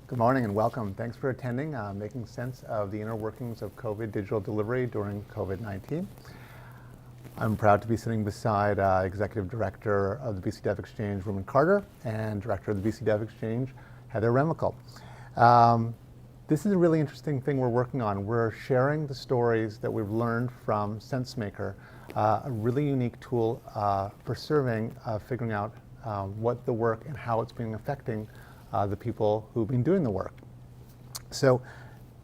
Good morning and welcome. Thanks for attending, making sense of the inner workings of COVID digital delivery during COVID-19. I'm proud to be sitting beside Executive Director of the BC Dev Exchange, Ruben Carter, and Director of the BC Dev Exchange, Heather Remical. This is a really interesting thing we're working on. We're sharing the stories that we've learned from Sensemaker, a really unique tool for surveying, figuring out what the work and how it's been affecting the people who've been doing the work. So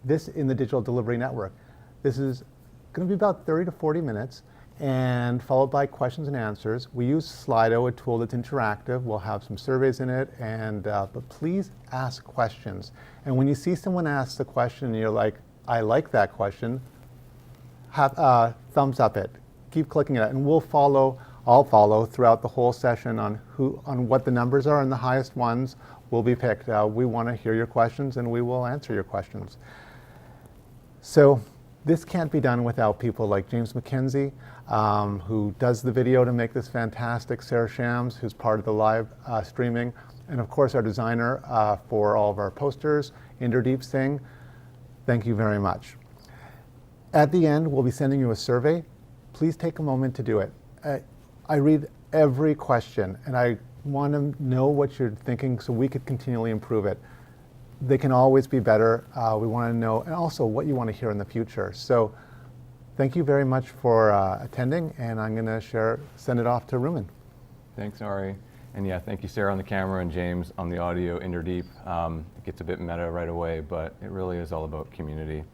this in the Digital Delivery Network. This is going to be about 30 to 40 minutes and followed by questions and answers. We use Slido, a tool that's interactive. We'll have some surveys in it, and but please ask questions. And when you see someone ask the question and you're like, I like that question, have thumbs up it. Keep clicking it, and I'll follow throughout the whole session on what the numbers are, and the highest ones will be picked. We want to hear your questions and we will answer your questions. So this can't be done without people like James McKenzie, who does the video to make this fantastic, Sarah Shams, who's part of the live streaming, and of course our designer for all of our posters, Inderdeep Singh. Thank you very much. At the end, we'll be sending you a survey. Please take a moment to do it. I read every question and I want to know what you're thinking so we could continually improve it. They can always be better. We want to know, and also what you want to hear in the future. So thank you very much for attending, and I'm going to send it off to Ruben. Thanks, Ari. And yeah, thank you, Sarah, on the camera, and James on the audio, Inderdeep. It gets a bit meta right away, but it really is all about community.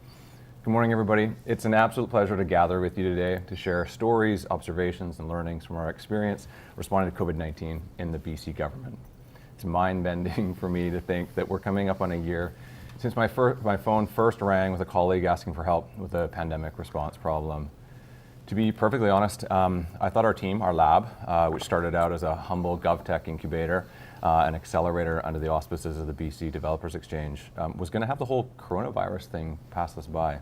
Good morning, everybody. It's an absolute pleasure to gather with you today to share stories, observations, and learnings from our experience responding to COVID-19 in the BC government. It's mind-bending for me to think that we're coming up on a year since my phone first rang with a colleague asking for help with a pandemic response problem. To be perfectly honest, I thought our team, our lab, which started out as a humble GovTech incubator, an accelerator under the auspices of the BC Developers Exchange, was going to have the whole coronavirus thing pass us by.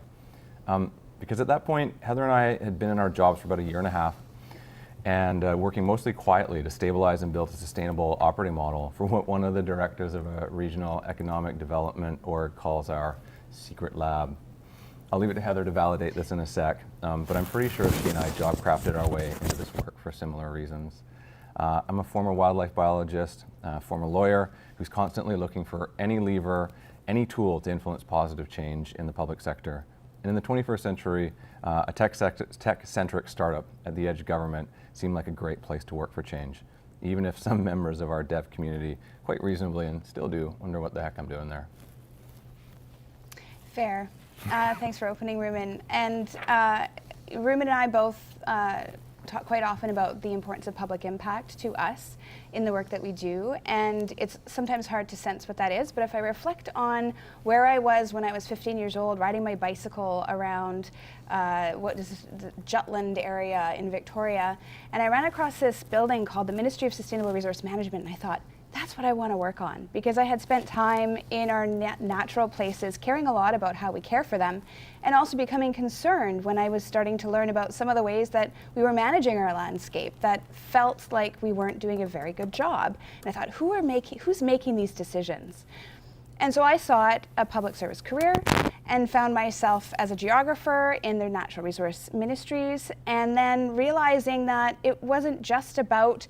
Because at that point, Heather and I had been in our jobs for about a year and a half and working mostly quietly to stabilize and build a sustainable operating model for what one of the directors of a regional economic development org calls our secret lab. I'll leave it to Heather to validate this in a sec, but I'm pretty sure she and I job crafted our way into this work for similar reasons. I'm a former wildlife biologist, former lawyer who's constantly looking for any lever, any tool to influence positive change in the public sector. And in the 21st century, a tech-centric startup at the edge of government seemed like a great place to work for change, even if some members of our dev community quite reasonably and still do wonder what the heck I'm doing there. Fair. Thanks for opening, Ruben. And Ruben and I both talk quite often about the importance of public impact to us in the work that we do, and it's sometimes hard to sense what that is, but if I reflect on where I was when I was 15 years old riding my bicycle around what is the Jutland area in Victoria, and I ran across this building called the Ministry of Sustainable Resource Management, and I thought, that's what I want to work on, because I had spent time in our natural places caring a lot about how we care for them, and also becoming concerned when I was starting to learn about some of the ways that we were managing our landscape that felt like we weren't doing a very good job. And I thought, who's making these decisions? And so I sought a public service career and found myself as a geographer in the natural resource ministries, and then realizing that it wasn't just about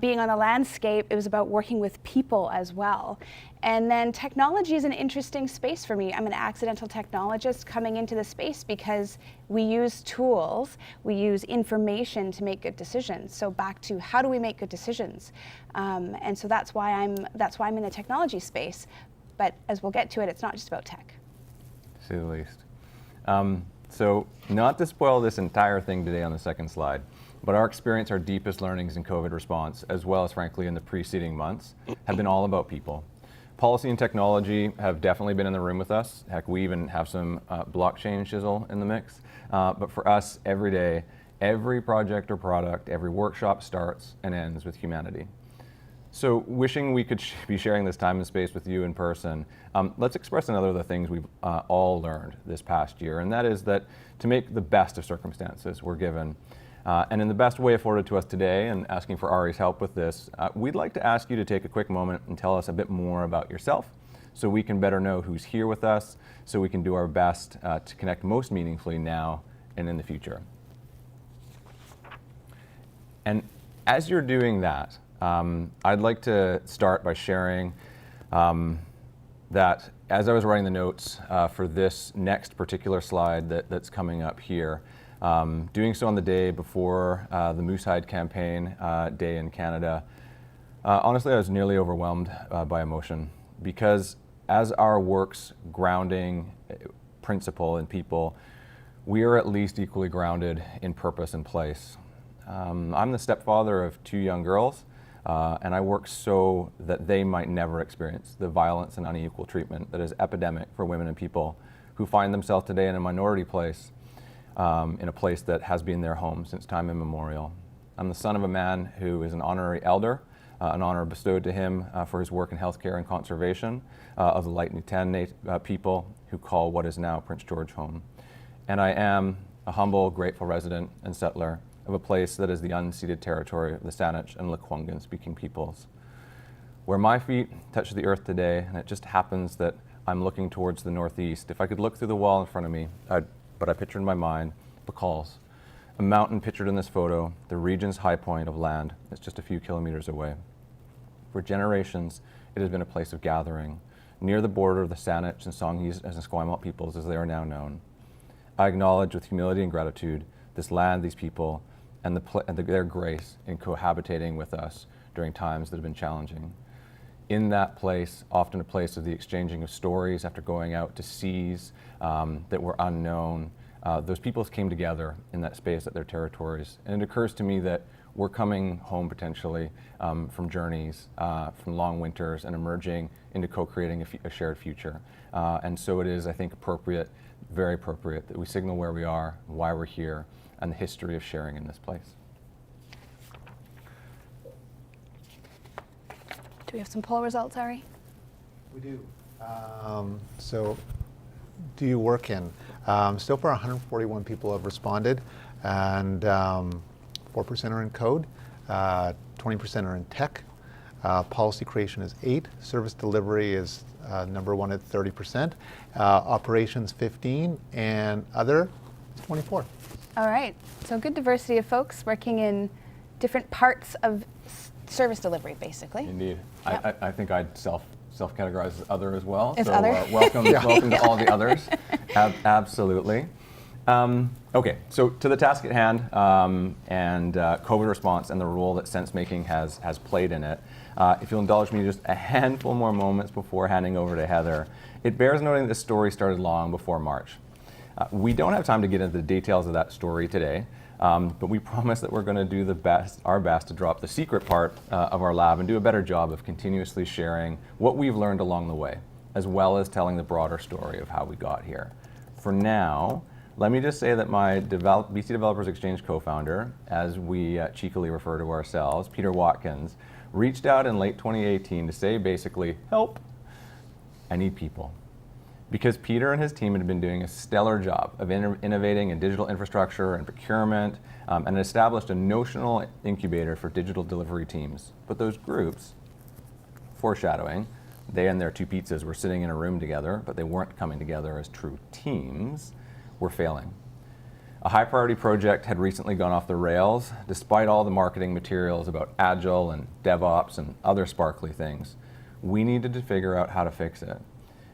being on the landscape, it was about working with people as well. And then technology is an interesting space for me. I'm an accidental technologist coming into the space because we use tools, we use information to make good decisions. So back to how do we make good decisions? And so that's why I'm in the technology space. But as we'll get to it, it's not just about tech. To say the least. So not to spoil this entire thing today on the second slide, but our experience, our deepest learnings in COVID response, as well as frankly in the preceding months, have been all about people. Policy and technology have definitely been in the room with us. Heck, we even have some blockchain shizzle in the mix. But for us, every day, every project or product, every workshop starts and ends with humanity. So wishing we could be sharing this time and space with you in person, let's express another of the things we've all learned this past year, and that is that to make the best of circumstances we're given, and in the best way afforded to us today, and asking for Ari's help with this, we'd like to ask you to take a quick moment and tell us a bit more about yourself, so we can better know who's here with us, so we can do our best to connect most meaningfully now and in the future. And as you're doing that, I'd like to start by sharing that as I was writing the notes for this next particular slide that's coming up here, doing so on the day before the Moosehide campaign day in Canada, honestly, I was nearly overwhelmed by emotion, because as our work's grounding principle in people, we are at least equally grounded in purpose and place. I'm the stepfather of 2 young girls, and I work so that they might never experience the violence and unequal treatment that is epidemic for women and people who find themselves today in a minority place, in a place that has been their home since time immemorial. I'm the son of a man who is an honorary elder, an honor bestowed to him for his work in healthcare and conservation of the Lightning 10 people who call what is now Prince George home. And I am a humble, grateful resident and settler of a place that is the unceded territory of the Saanich and Lekwungen speaking peoples. Where my feet touch the earth today, and it just happens that I'm looking towards the northeast. If I could look through the wall in front of me, but I picture in my mind Bacalls, a mountain pictured in this photo, the region's high point of land that's just a few kilometers away. For generations, it has been a place of gathering, near the border of the Saanich and Songhees and Esquimalt peoples as they are now known. I acknowledge with humility and gratitude this land, these people, and their grace in cohabitating with us during times that have been challenging. In that place, often a place of the exchanging of stories after going out to seas that were unknown, those peoples came together in that space at their territories. And it occurs to me that we're coming home potentially from journeys, from long winters, and emerging into co-creating a shared future. And so it is, I think, appropriate, very appropriate, that we signal where we are, why we're here, and the history of sharing in this place. Do we have some poll results, Ari? We do. So, do you work in? So far, 141 people have responded, and 4% are in code, 20% are in tech. Policy creation is 8. Service delivery is number 1 at 30%. Operations 15, and other is 24. All right, so good diversity of folks working in different parts of service delivery, basically. Indeed. Yep. I think I'd self-categorize as other as well. As so other? Welcome to all the others. Absolutely. Okay, so to the task at hand and COVID response and the role that Sensemaking has played in it. If you'll indulge me just a handful more moments before handing over to Heather, it bears noting that this story started long before March. We don't have time to get into the details of that story today, but we promise that we're going to do our best to drop the secret part of our lab and do a better job of continuously sharing what we've learned along the way, as well as telling the broader story of how we got here. For now, let me just say that my BC Developers Exchange co-founder, as we cheekily refer to ourselves, Peter Watkins, reached out in late 2018 to say basically, help, I need people. Because Peter and his team had been doing a stellar job of innovating in digital infrastructure and procurement, and established a notional incubator for digital delivery teams. But those groups, foreshadowing, they and their 2 pizzas were sitting in a room together, but they weren't coming together as true teams, were failing. A high priority project had recently gone off the rails, despite all the marketing materials about Agile and DevOps and other sparkly things. We needed to figure out how to fix it.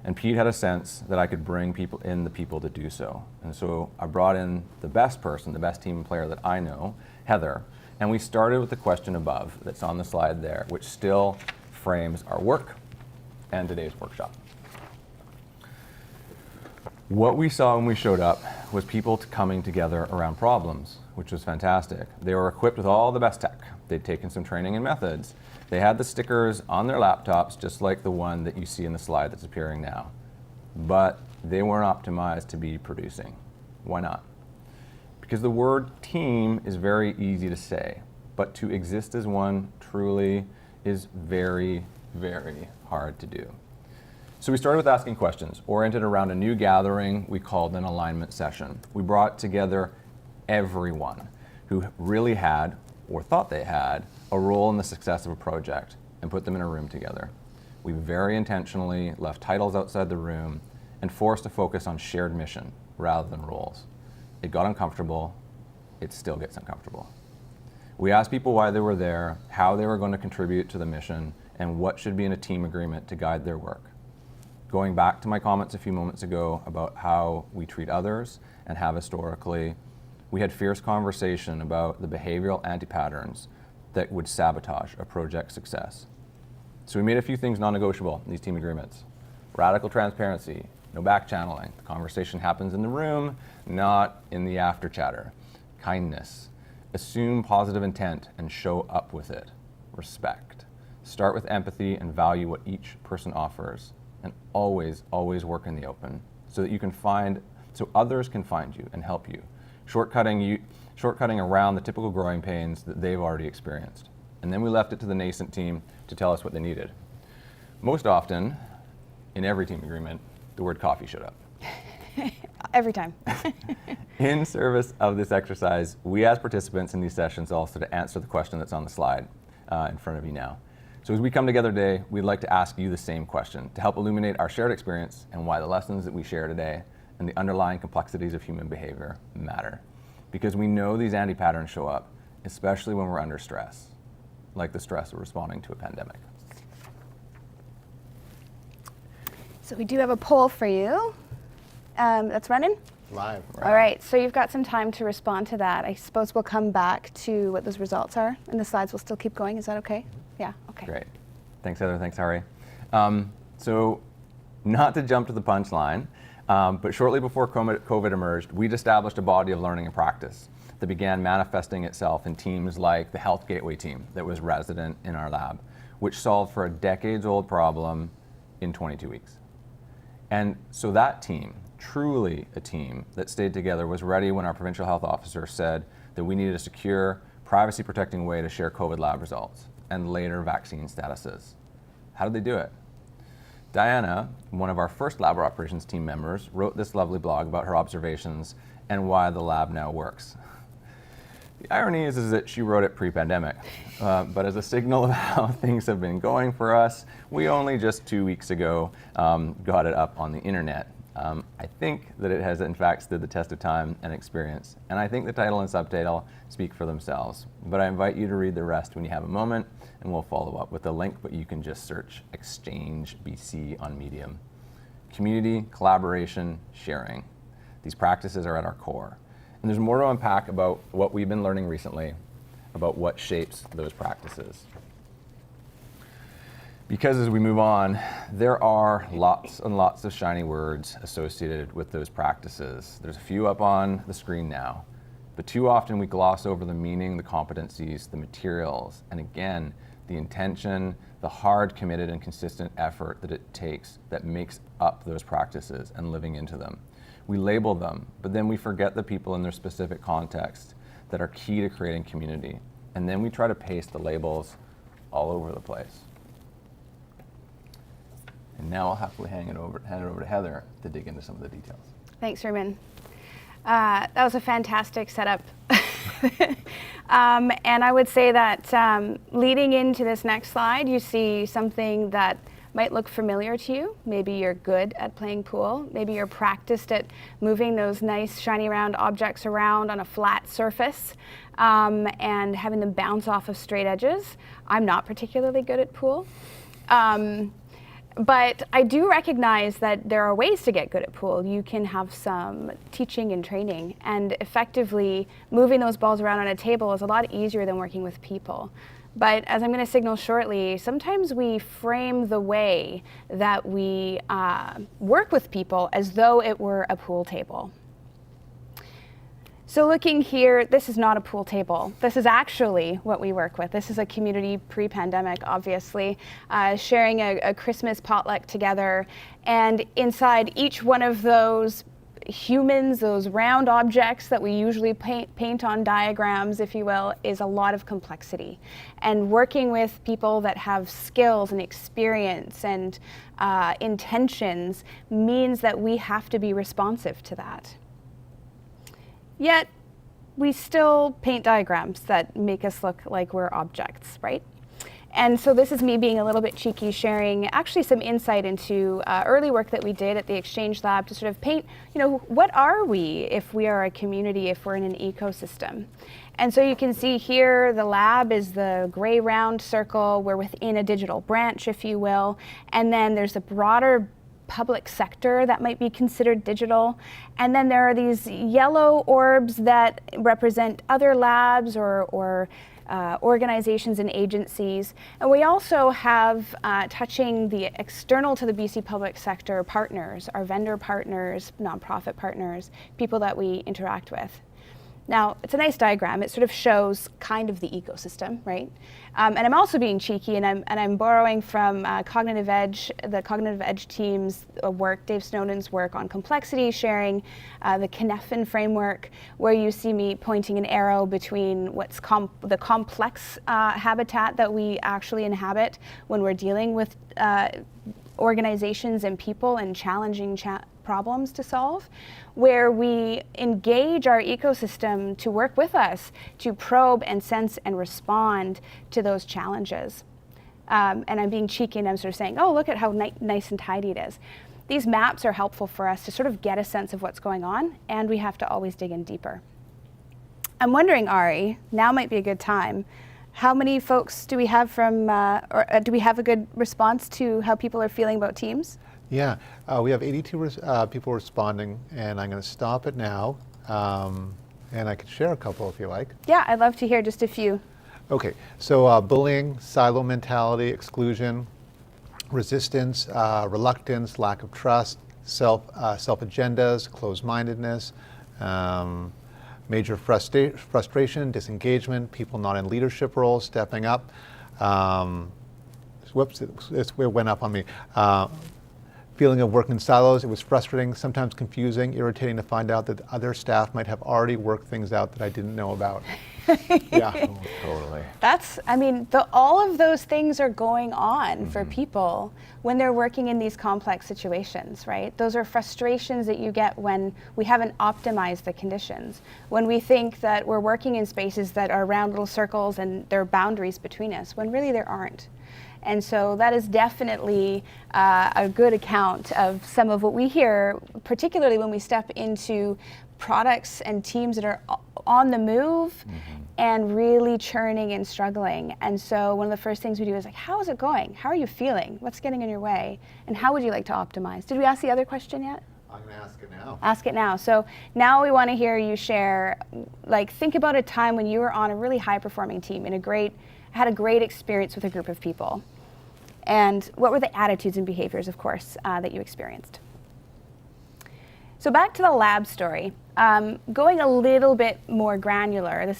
And Pete had a sense that I could bring the people to do so. And so I brought in the best person, the best team player that I know, Heather. And we started with the question above that's on the slide there, which still frames our work and today's workshop. What we saw when we showed up was people coming together around problems, which was fantastic. They were equipped with all the best tech. They'd taken some training in methods. They had the stickers on their laptops, just like the one that you see in the slide that's appearing now. But they weren't optimized to be producing. Why not? Because the word team is very easy to say, but to exist as one truly is very, very hard to do. So we started with asking questions, oriented around a new gathering we called an alignment session. We brought together everyone who really had, or thought they had, a role in the success of a project and put them in a room together. we very intentionally left titles outside the room and forced a focus on shared mission rather than roles. It got uncomfortable. It still gets uncomfortable. We asked people why they were there, how they were going to contribute to the mission, and what should be in a team agreement to guide their work. Going back to my comments a few moments ago about how we treat others and have historically, we had fierce conversation about the behavioral anti-patterns that would sabotage a project's success. So we made a few things non-negotiable in these team agreements. Radical transparency, no back channeling. The conversation happens in the room, not in the after chatter. Kindness, assume positive intent and show up with it. Respect, start with empathy and value what each person offers. And always, always work in the open so that so others can find you and help you. Shortcutting around the typical growing pains that they've already experienced. And then we left it to the nascent team to tell us what they needed. Most often, in every team agreement, the word coffee showed up. Every time. In service of this exercise, we asked participants in these sessions also to answer the question that's on the slide in front of you now. So as we come together today, we'd like to ask you the same question to help illuminate our shared experience and why the lessons that we share today and the underlying complexities of human behavior matter. Because we know these anti-patterns show up, especially when we're under stress, like the stress of responding to a pandemic. So we do have a poll for you that's running. Live. All right, so you've got some time to respond to that. I suppose we'll come back to what those results are, and the slides will still keep going. Is that okay? Yeah, okay. Great. Thanks, Heather. Thanks, Hari. So not to jump to the punchline, but shortly before COVID emerged, we'd established a body of learning and practice that began manifesting itself in teams like the Health Gateway team that was resident in our lab, which solved for a decades-old problem in 22 weeks. And so that team, truly a team that stayed together, was ready when our provincial health officer said that we needed a secure, privacy-protecting way to share COVID lab results and later vaccine statuses. How did they do it? Diana, one of our first lab operations team members, wrote this lovely blog about her observations and why the lab now works. The irony is that she wrote it pre-pandemic, but as a signal of how things have been going for us, we only just 2 weeks ago got it up on the internet. I think that it has in fact stood the test of time and experience, and I think the title and subtitle speak for themselves. But I invite you to read the rest when you have a moment, and we'll follow up with a link, but you can just search Exchange BC on Medium. Community, collaboration, sharing. These practices are at our core. And there's more to unpack about what we've been learning recently, about what shapes those practices. Because as we move on, there are lots and lots of shiny words associated with those practices. There's a few up on the screen now, but too often we gloss over the meaning, the competencies, the materials, and again, the intention, the hard, committed, and consistent effort that it takes that makes up those practices and living into them. We label them, but then we forget the people in their specific context that are key to creating community. And then we try to paste the labels all over the place. And now I'll happily hand it over to Heather to dig into some of the details. Thanks, Ruben. That was a fantastic setup. And I would say that leading into this next slide, you see something that might look familiar to you. Maybe you're good at playing pool. Maybe you're practiced at moving those nice shiny round objects around on a flat surface and having them bounce off of straight edges. I'm not particularly good at pool. But I do recognize that there are ways to get good at pool. You can have some teaching and training, and effectively moving those balls around on a table is a lot easier than working with people. But as I'm going to signal shortly, sometimes we frame the way that we work with people as though it were a pool table. So looking here, this is not a pool table. This is actually what we work with. This is a community pre-pandemic, obviously, sharing a Christmas potluck together. And inside each one of those humans, those round objects that we usually paint on diagrams, if you will, is a lot of complexity. And working with people that have skills and experience and intentions means that we have to be responsive to that. Yet, we still paint diagrams that make us look like we're objects, right? And so this is me being a little bit cheeky, sharing actually some insight into early work that we did at the Exchange Lab to sort of paint, what are we if we are a community, if we're in an ecosystem? And so you can see here the lab is the gray round circle. We're within a digital branch, if you will. And then there's a broader public sector that might be considered digital. And then there are these yellow orbs that represent other labs or organizations and agencies. And we also have touching the external to the BC public sector partners, our vendor partners, nonprofit partners, people that we interact with. Now, it's a nice diagram. It sort of shows kind of the ecosystem, right? And I'm also being cheeky, and I'm borrowing from Cognitive Edge, the Cognitive Edge team's work, Dave Snowden's work on complexity, sharing the Cynefin framework, where you see me pointing an arrow between what's the complex habitat that we actually inhabit when we're dealing with organizations and people and challenging problems to solve, where we engage our ecosystem to work with us to probe and sense and respond to those challenges. And I'm being cheeky and I'm sort of saying, oh, look at how nice and tidy it is. These maps are helpful for us to sort of get a sense of what's going on, and we have to always dig in deeper. I'm wondering, Ari, now might be a good time. How many folks do we have do we have a good response to how people are feeling about Teams? Yeah, we have 82 people responding, and I'm going to stop it now, and I could share a couple if you like. Yeah, I'd love to hear just a few. Okay, so bullying, silo mentality, exclusion, resistance, reluctance, lack of trust, self-agendas, closed-mindedness, major frustration, disengagement, people not in leadership roles, stepping up. Whoops, it went up on me. Feeling of working in silos, it was frustrating, sometimes confusing, irritating to find out that other staff might have already worked things out that I didn't know about. Yeah, Totally. All of those things are going on for people when they're working in these complex situations, right? Those are frustrations that you get when we haven't optimized the conditions, when we think that we're working in spaces that are round little circles and there are boundaries between us, when really there aren't. And so that is definitely a good account of some of what we hear, particularly when we step into products and teams that are on the move and really churning and struggling. And so one of the first things we do is like, how is it going? How are you feeling? What's getting in your way? And how would you like to optimize? Did we ask the other question yet? I'm going to ask it now. Ask it now. So now we want to hear you share, think about a time when you were on a really high performing team had a great experience with a group of people. And what were the attitudes and behaviors, of course, that you experienced? So back to the lab story. Going a little bit more granular,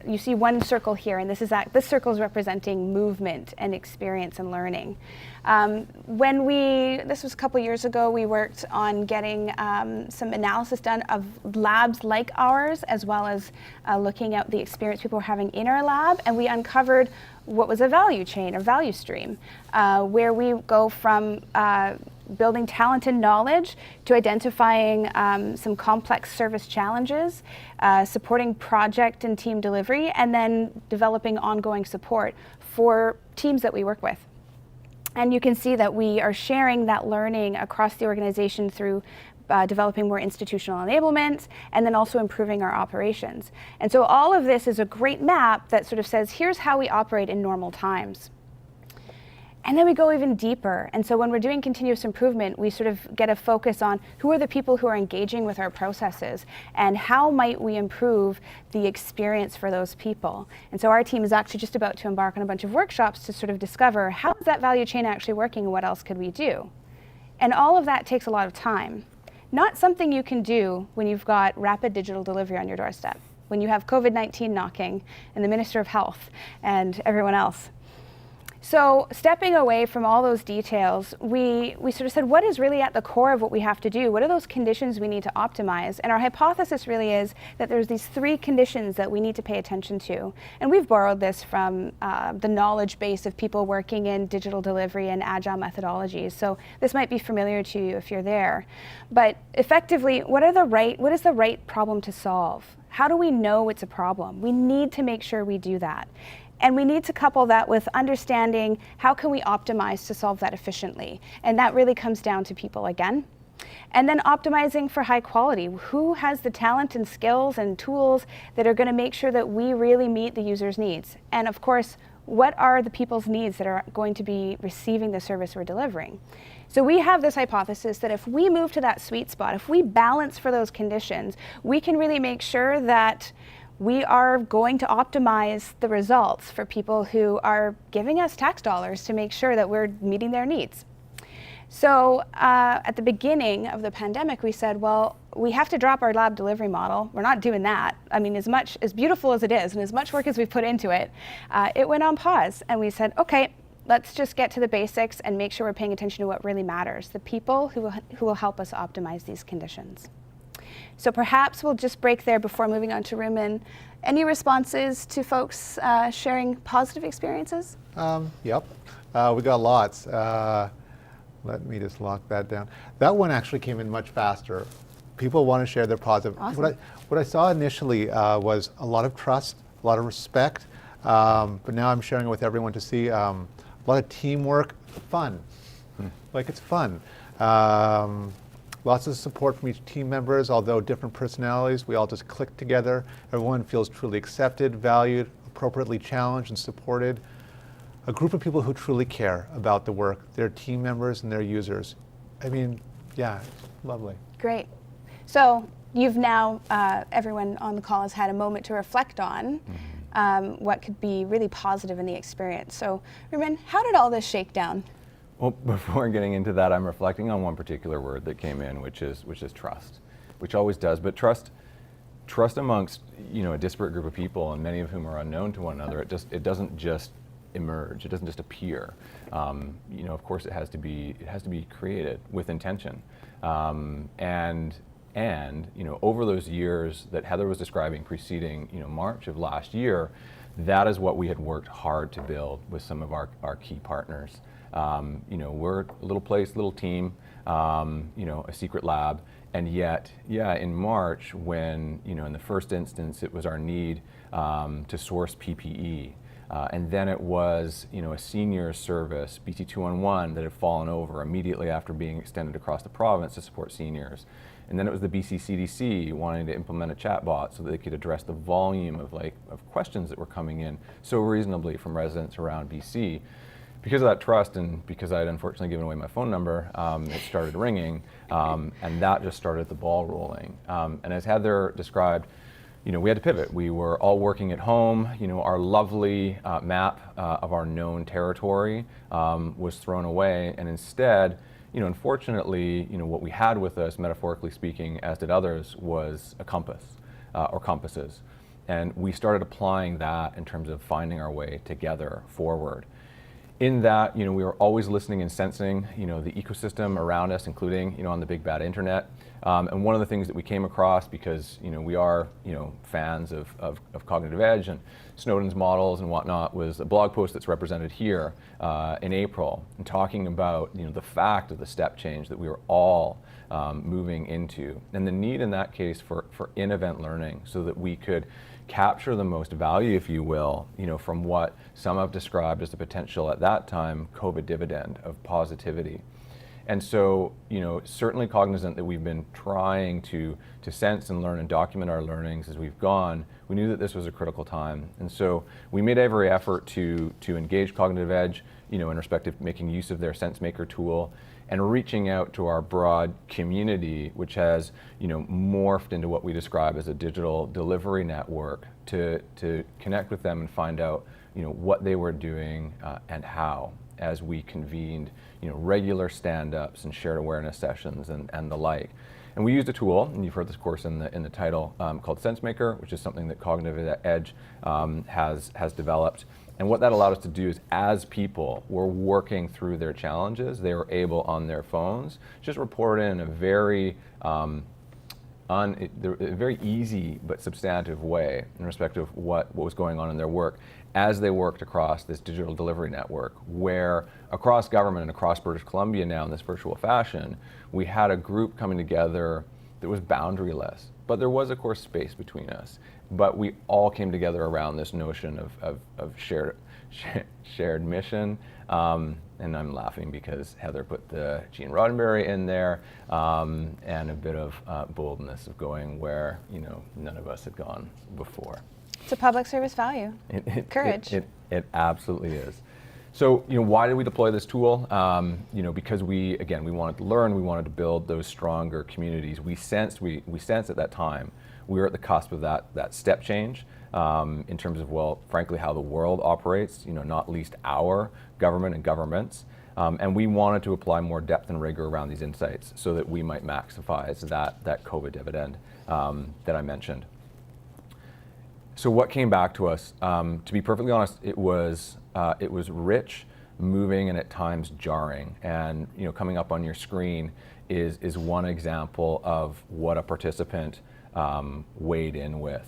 you see one circle here, and this circle is representing movement and experience and learning. This was a couple years ago, we worked on getting some analysis done of labs like ours, as well as looking at the experience people were having in our lab, and we uncovered what was a value chain or value stream, where we go from building talent and knowledge to identifying some complex service challenges, supporting project and team delivery, and then developing ongoing support for teams that we work with. And you can see that we are sharing that learning across the organization through developing more institutional enablement, and then also improving our operations. And so all of this is a great map that sort of says, here's how we operate in normal times. And then we go even deeper. And so when we're doing continuous improvement, we sort of get a focus on who are the people who are engaging with our processes and how might we improve the experience for those people. And so our team is actually just about to embark on a bunch of workshops to sort of discover how is that value chain actually working and what else could we do. And all of that takes a lot of time. Not something you can do when you've got rapid digital delivery on your doorstep, when you have COVID-19 knocking and the Minister of Health and everyone else. So stepping away from all those details, we sort of said, what is really at the core of what we have to do? What are those conditions we need to optimize? And our hypothesis really is that there's these 3 conditions that we need to pay attention to. And we've borrowed this from the knowledge base of people working in digital delivery and agile methodologies. So this might be familiar to you if you're there. But effectively, what is the right problem to solve? How do we know it's a problem? We need to make sure we do that. And we need to couple that with understanding how can we optimize to solve that efficiently. And that really comes down to people again. And then optimizing for high quality. Who has the talent and skills and tools that are going to make sure that we really meet the user's needs? And of course, what are the people's needs that are going to be receiving the service we're delivering? So we have this hypothesis that if we move to that sweet spot, if we balance for those conditions, we can really make sure that we are going to optimize the results for people who are giving us tax dollars to make sure that we're meeting their needs. So at the beginning of the pandemic, we said, well, we have to drop our lab delivery model. We're not doing that. I mean, as beautiful as it is and as much work as we put into it, it went on pause. And we said, okay, let's just get to the basics and make sure we're paying attention to what really matters, the people who will help us optimize these conditions. So perhaps we'll just break there before moving on to Rumen. Any responses to folks sharing positive experiences? Yep, we got lots. Let me just lock that down. That one actually came in much faster. People want to share their positive. Awesome. What I saw initially was a lot of trust, a lot of respect, but now I'm sharing it with everyone to see a lot of teamwork, fun. Like it's fun. Lots of support from each team members, although different personalities, we all just click together. Everyone feels truly accepted, valued, appropriately challenged and supported. A group of people who truly care about the work, their team members and their users. I mean, yeah, lovely. Great. So you've now, everyone on the call has had a moment to reflect on what could be really positive in the experience. So Rumen, how did all this shake down? Well, before getting into that, I'm reflecting on one particular word that came in, which is trust, which always does. But trust amongst a disparate group of people, and many of whom are unknown to one another. It doesn't just emerge. It doesn't just appear. Of course, it has to be created with intention. And over those years that Heather was describing, preceding March of last year, that is what we had worked hard to build with some of our key partners. We're a little place, little team, a secret lab, and yet, in March, when in the first instance it was our need to source PPE. And then it was, a senior service, BT 211, that had fallen over immediately after being extended across the province to support seniors. And then it was the BC CDC wanting to implement a chatbot so that they could address the volume of questions that were coming in so reasonably from residents around BC. Because of that trust and because I had unfortunately given away my phone number, it started ringing, and that just started the ball rolling. And as Heather described, we had to pivot. We were all working at home. Our lovely map of our known territory was thrown away, and instead, unfortunately, what we had with us, metaphorically speaking, as did others, was a compass or compasses, and we started applying that in terms of finding our way together forward. In that, we were always listening and sensing, the ecosystem around us, including, on the big bad internet. And one of the things that we came across, because, we are, fans of cognitive edge and Snowden's models and whatnot, was a blog post that's represented here in April, and talking about, the fact of the step change that we were all moving into, and the need in that case for in-event learning so that we could capture the most value, if you will, from what some have described as the potential at that time COVID dividend of positivity. And so, certainly cognizant that we've been trying to sense and learn and document our learnings as we've gone, we knew that this was a critical time. And so we made every effort to engage Cognitive Edge, in respect of making use of their Sensemaker tool and reaching out to our broad community, which has, morphed into what we describe as a digital delivery network, to connect with them and find out, what they were doing and how, as we convened, regular stand-ups and shared awareness sessions and the like. And we used a tool, and you've heard this course in the title, called Sensemaker, which is something that Cognitive Edge has developed. And what that allowed us to do is, as people were working through their challenges, they were able on their phones just report in a very very easy but substantive way in respect of what was going on in their work as they worked across this digital delivery network, where across government and across British Columbia now in this virtual fashion, we had a group coming together that was boundaryless. but there was, of course, space between us. But we all came together around this notion of shared mission. And I'm laughing because Heather put the Gene Roddenberry in there, and a bit of boldness of going where, you know, none of us had gone before. It's a public service value. Courage. It absolutely is. So, you know, why did we deploy this tool? You know, because we wanted to learn, we wanted to build those stronger communities. We sensed at that time we were at the cusp of that step change in terms of, well, frankly, how the world operates, you know, not least our government and governments. And we wanted to apply more depth and rigor around these insights so that we might maximize that COVID dividend that I mentioned. So what came back to us? To be perfectly honest, it was rich, moving, and at times jarring. And, you know, coming up on your screen is one example of what a participant weighed in with.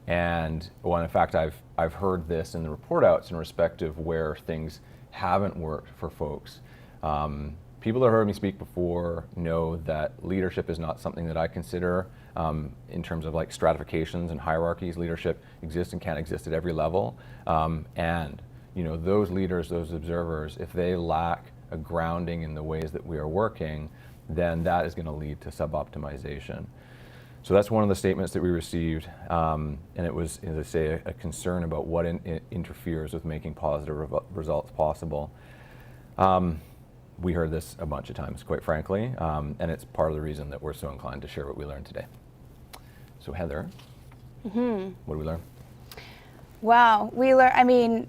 And well, in fact, I've heard this in the report outs in respect of where things haven't worked for folks. People that heard me speak before know that leadership is not something that I consider in terms of like stratifications and hierarchies. Leadership exists and can exist at every level. And you know, those leaders, those observers, if they lack a grounding in the ways that we are working, then that is going to lead to sub-optimization. So that's one of the statements that we received, and it was, as I say, a concern about what interferes with making positive results possible. We heard this a bunch of times, quite frankly, and it's part of the reason that we're so inclined to share what we learned today. So Heather, what did we learn? Wow, we learned, I mean,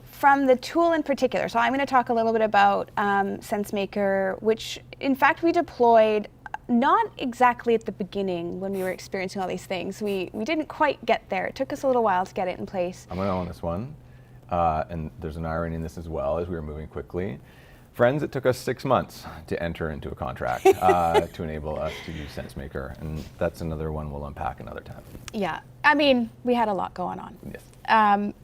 from the tool in particular, so I'm going to talk a little bit about Sensemaker, which in fact we deployed not exactly at the beginning when we were experiencing all these things. We didn't quite get there. It took us a little while to get it in place. I'm going to own this one, and there's an irony in this as well, as we were moving quickly. Friends, it took us 6 months to enter into a contract to enable us to use Sensemaker, and that's another one we'll unpack another time. Yeah, I mean, we had a lot going on. Yes.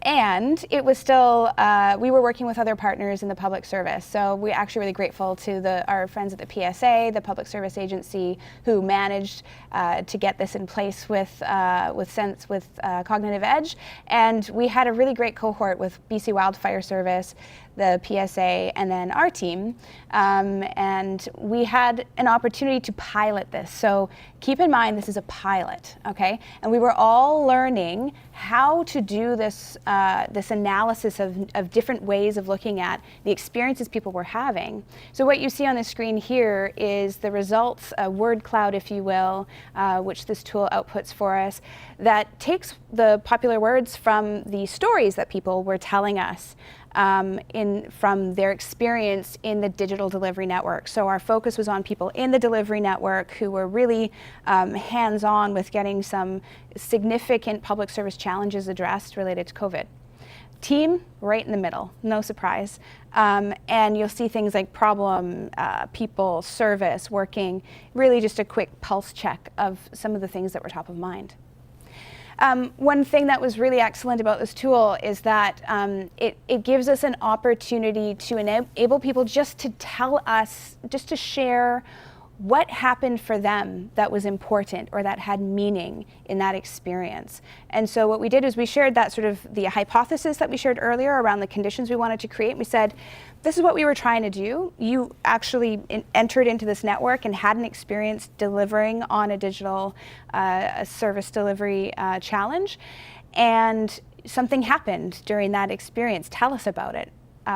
And it was still, we were working with other partners in the public service. So we're actually really grateful to our friends at the PSA, the Public Service Agency, who managed to get this in place with Cognitive Edge. And we had a really great cohort with BC Wildfire Service, the PSA, and then our team. And we had an opportunity to pilot this. So keep in mind, this is a pilot, okay? And we were all learning how to do this, this analysis of different ways of looking at the experiences people were having. So what you see on the screen here is the results, a word cloud, if you will, which this tool outputs for us, that takes the popular words from the stories that people were telling us from their experience in the digital delivery network. So our focus was on people in the delivery network who were really hands-on with getting some significant public service challenges addressed related to COVID. Team, right in the middle, no surprise. And you'll see things like problem, people, service, working, really just a quick pulse check of some of the things that were top of mind. One thing that was really excellent about this tool is that it gives us an opportunity to enable people just to tell us, just to share what happened for them that was important or that had meaning in that experience. And so what we did is we shared that sort of the hypothesis that we shared earlier around the conditions we wanted to create. We said, this is what we were trying to do. You actually entered into this network and had an experience delivering on a digital service delivery challenge, and something happened during that experience. Tell us about it.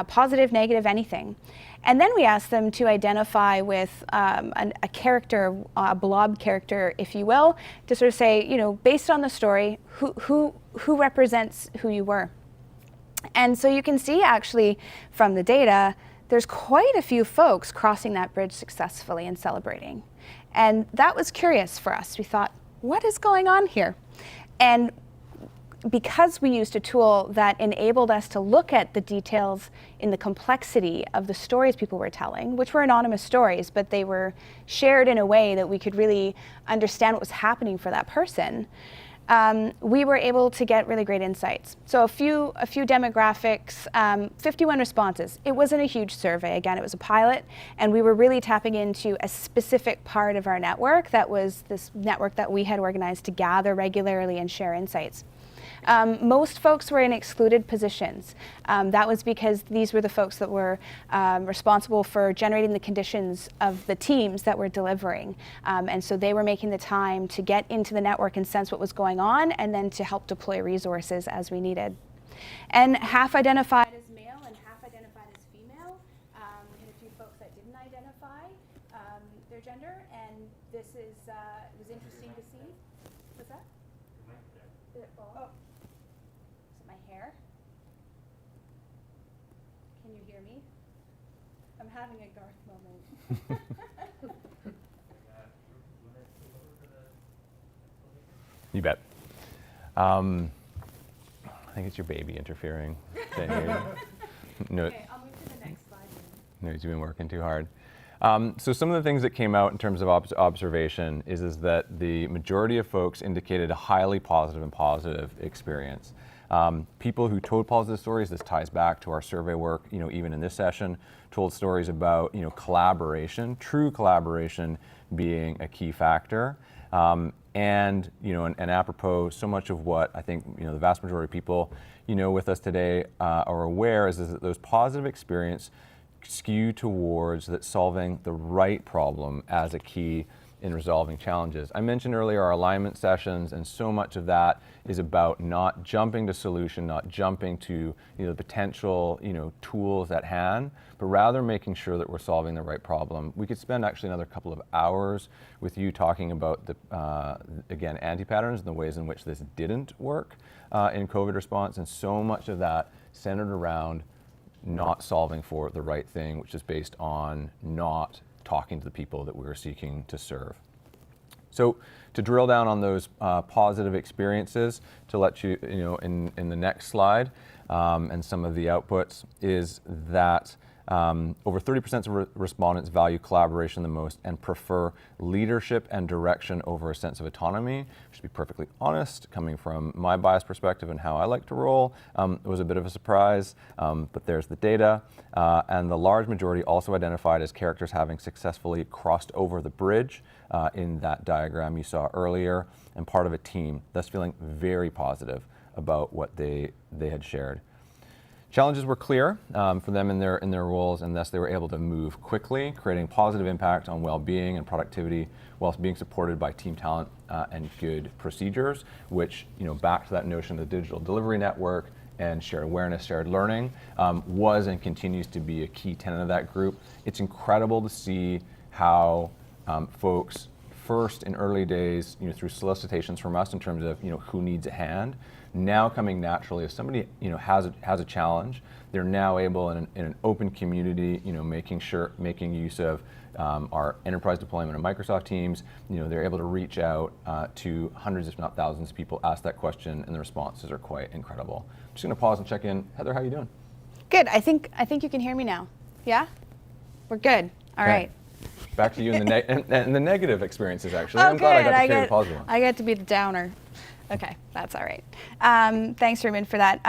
Positive, negative, anything. And then we asked them to identify with a character, a blob character, if you will, to sort of say, you know, based on the story, who represents who you were. And so you can see actually from the data, there's quite a few folks crossing that bridge successfully and celebrating. And that was curious for us. We thought, what is going on here? And because we used a tool that enabled us to look at the details in the complexity of the stories people were telling, which were anonymous stories, but they were shared in a way that we could really understand what was happening for that person, we were able to get really great insights. So a few demographics, 51 responses. It wasn't a huge survey. Again, it was a pilot, and we were really tapping into a specific part of our network that was this network that we had organized to gather regularly and share insights. Most folks were in excluded positions. That was because these were the folks that were responsible for generating the conditions of the teams that were delivering. And so they were making the time to get into the network and sense what was going on, and then to help deploy resources as we needed. And half identified as male and half identified as female. We had a few folks that didn't identify their gender, and this is it was interesting to see. What's that? Oh. Is it my hair? Can you hear me? I'm having a Garth moment. You bet. I think it's your baby interfering. No, Okay, I'll move to the next slide. no, you've been working too hard. So some of the things that came out in terms of observation is that the majority of folks indicated a highly positive and positive experience. People who told positive stories, this ties back to our survey work, even in this session, told stories about, collaboration, true collaboration being a key factor. And apropos, so much of what I think, the vast majority of people, with us today are aware is that those positive experience skew towards that solving the right problem as a key in resolving challenges. I mentioned earlier our alignment sessions, and so much of that is about not jumping to solution, not jumping to the potential tools at hand, but rather making sure that we're solving the right problem. We could spend actually another couple of hours with you talking about the again, anti-patterns and the ways in which this didn't work in COVID response, and so much of that centered around not solving for the right thing, which is based on not talking to the people that we were seeking to serve. So to drill down on those positive experiences, to let you, in the next slide, and some of the outputs, is that over 30% of respondents value collaboration the most and prefer leadership and direction over a sense of autonomy. To be perfectly honest, coming from my biased perspective and how I like to roll, it was a bit of a surprise, but there's the data. And the large majority also identified as characters having successfully crossed over the bridge in that diagram you saw earlier, and part of a team, thus feeling very positive about what they had shared. Challenges were clear for them in their roles, and thus they were able to move quickly, creating positive impact on well-being and productivity, whilst being supported by team talent and good procedures, which, back to that notion of the digital delivery network and shared awareness, shared learning, was and continues to be a key tenet of that group. It's incredible to see how folks, first in early days, through solicitations from us in terms of, who needs a hand, now coming naturally, if somebody has a challenge, they're now able in an open community, making use of our enterprise deployment of Microsoft Teams, they're able to reach out to hundreds, if not thousands of people, ask that question, and the responses are quite incredible. I'm just going to pause and check in. Heather, how are you doing? Good. I think you can hear me now. Yeah? We're good. All right. Back to you in the negative experiences, actually. Oh, I'm glad good. I got to carry the positive one. I get to be the downer. Okay, that's all right. Thanks, Ruben, for that.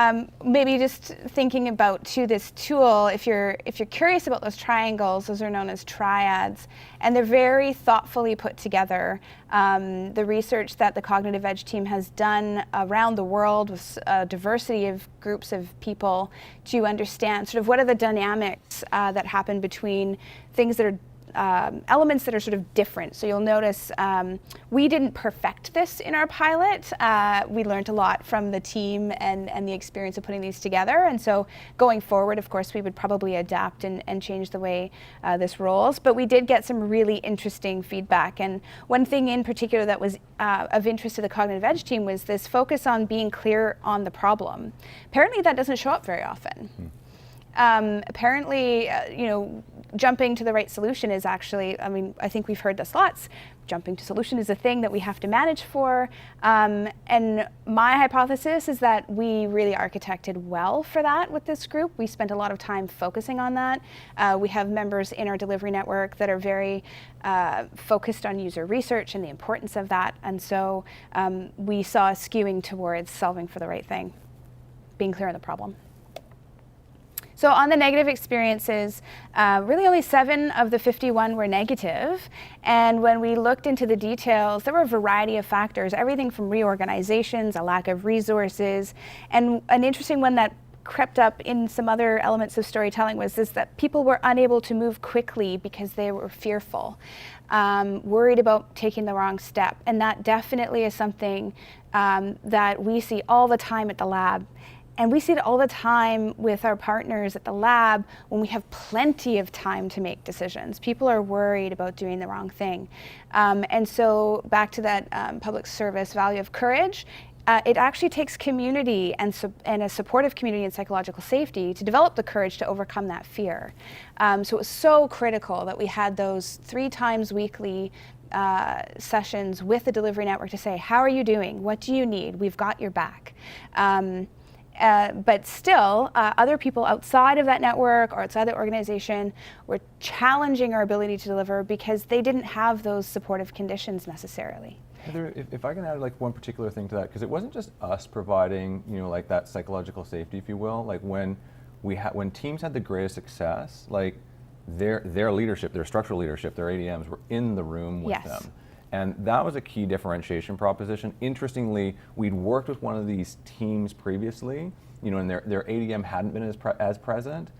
Maybe just thinking about this tool, if you're curious about those triangles, those are known as triads, and they're very thoughtfully put together. The research that the Cognitive Edge team has done around the world with a diversity of groups of people to understand sort of what are the dynamics that happen between things that are elements that are sort of different. So you'll notice we didn't perfect this in our pilot. We learned a lot from the team and the experience of putting these together. And so going forward, of course, we would probably adapt and change the way this rolls. But we did get some really interesting feedback. And one thing in particular that was of interest to the Cognitive Edge team was this focus on being clear on the problem. Apparently that doesn't show up very often. Apparently, jumping to the right solution is actually, I think we've heard this lots, jumping to solution is a thing that we have to manage for. And my hypothesis is that we really architected well for that with this group. We spent a lot of time focusing on that. We have members in our delivery network that are very focused on user research and the importance of that. And so we saw a skewing towards solving for the right thing, being clear on the problem. So on the negative experiences, really only 7 of the 51 were negative. And when we looked into the details, there were a variety of factors, everything from reorganizations, a lack of resources, and an interesting one that crept up in some other elements of storytelling was this, that people were unable to move quickly because they were fearful, worried about taking the wrong step. And that definitely is something that we see all the time at the lab. And we see it all the time with our partners at the lab when we have plenty of time to make decisions. People are worried about doing the wrong thing. And so back to that public service value of courage, it actually takes community and a supportive community and psychological safety to develop the courage to overcome that fear. So it was so critical that we had those 3 times weekly sessions with the delivery network to say, how are you doing? What do you need? We've got your back. But still, other people outside of that network or outside the organization were challenging our ability to deliver because they didn't have those supportive conditions necessarily. Heather, if I can add like one particular thing to that, because it wasn't just us providing, like that psychological safety, if you will. Like when teams had the greatest success, like their leadership, their structural leadership, their ADMs were in the room with them. And that was a key differentiation proposition. Interestingly, we'd worked with one of these teams previously, and their ADM hadn't been as present.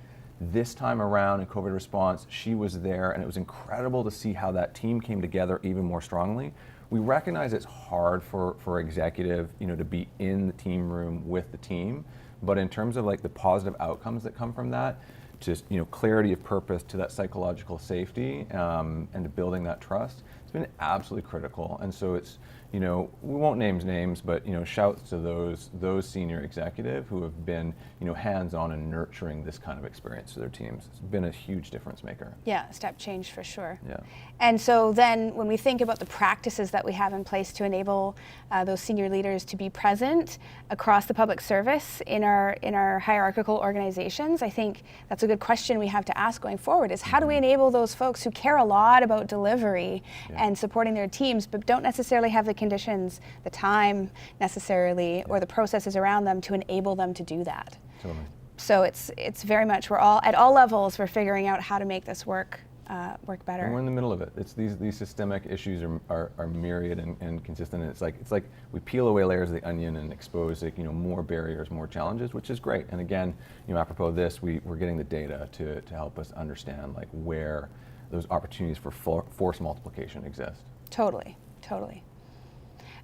This time around in COVID response, she was there, and it was incredible to see how that team came together even more strongly. We recognize it's hard for executive, to be in the team room with the team, but in terms of like the positive outcomes that come from that, just clarity of purpose to that psychological safety and to building that trust, it's been absolutely critical. And so it's, we won't name names, but shouts to those senior executive who have been hands-on and nurturing this kind of experience to their teams. It's been a huge difference maker. Yeah, step change for sure. Yeah. And so then when we think about the practices that we have in place to enable those senior leaders to be present across the public service in our hierarchical organizations, I think that's a good question we have to ask going forward is how do we enable those folks who care a lot about delivery and supporting their teams but don't necessarily have the conditions, the time necessarily, or the processes around them to enable them to do that. Totally. So it's very much, we're all, at all levels, we're figuring out how to make this work better. And we're in the middle of it. It's these systemic issues are myriad and consistent. And it's like we peel away layers of the onion and expose more barriers, more challenges, which is great. And again, apropos of this, we're getting the data to help us understand like where those opportunities for force multiplication exist. Totally.